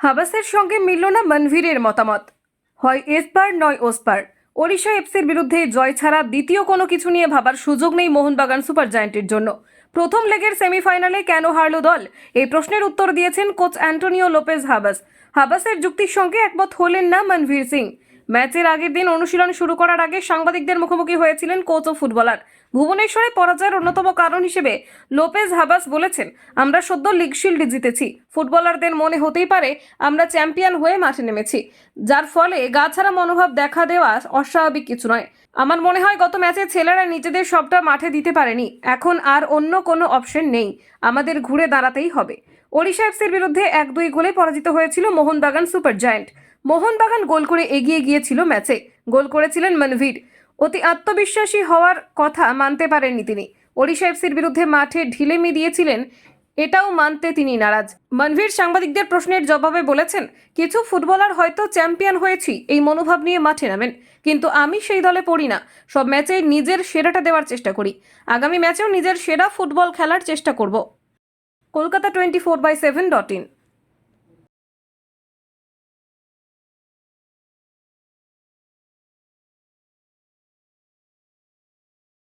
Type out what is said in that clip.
হাবাসের সঙ্গে মিলল না মনভীরের মতামত। হয় এসপার নয় ওসপার। ওড়িশা এফসির বিরুদ্ধে জয় ছাড়া দ্বিতীয় কোনো কিছু নিয়ে ভাবার সুযোগ নেই মোহনবাগান সুপার জায়ান্টের জন্য। প্রথম লেগের সেমিফাইনালে কেন হারল দল, এই প্রশ্নের উত্তর দিয়েছেন কোচ অ্যান্টোনিও লোপেজ হাবাস। হাবাসের যুক্তির সঙ্গে একমত হলেন না মনভীর সিং। ম্যাচের আগের দিন অনুশীলন শুরু করার আগে সাংবাদিকদের মুখোমুখি হয়েছিলেন কোচ ও ফুটবলার। ভুবনেশ্বরে পরাজয়ের অন্যতম কারণ হিসেবে লোপেজ হাবাস বলেছেন, আমরা সদ্য লিগ শিল্ড জিতেছি। ফুটবলারদের মনে হতেই পারে আমরা চ্যাম্পিয়ন হয়ে মাঠে নেমেছি, যার ফলে গা ছাড়া মনোভাব দেখা দেওয়া অস্বাভাবিক কিছু নয়। আমার মনে হয় গত ম্যাচে ছেলেরা নিজেদের সবটা মাঠে দিতে পারেনি, এখন আর অন্য কোনো অপশন নেই, আমাদের ঘুরে দাঁড়াতেই হবে। ওড়িশা এফসির বিরুদ্ধে 1-2 গোলে পরাজিত হয়েছিল মোহনবাগান সুপার জায়ান্ট। মোহনবাগান গোল করে এগিয়ে গিয়েছিল ম্যাচে, গোল করেছিলেন মনভীর। অতি আত্মবিশ্বাসী হওয়ার কথা মানতে পারেননি তিনি। ওড়িশা এফসির বিরুদ্ধে মাঠে ঢিলেমি দিয়েছিলেন, এটাও মানতে তিনি নারাজ। মনভীর সাংবাদিকদের প্রশ্নের জবাবে বলেছেন, কিছু ফুটবলার হয়তো চ্যাম্পিয়ন হয়েছি এই মনোভাব নিয়ে মাঠে নামেন, কিন্তু আমি সেই দলে পড়ি না। সব ম্যাচে নিজের সেরাটা দেওয়ার চেষ্টা করি, আগামী ম্যাচেও নিজের সেরা ফুটবল খেলার চেষ্টা করব। কলকাতা 24/7.in।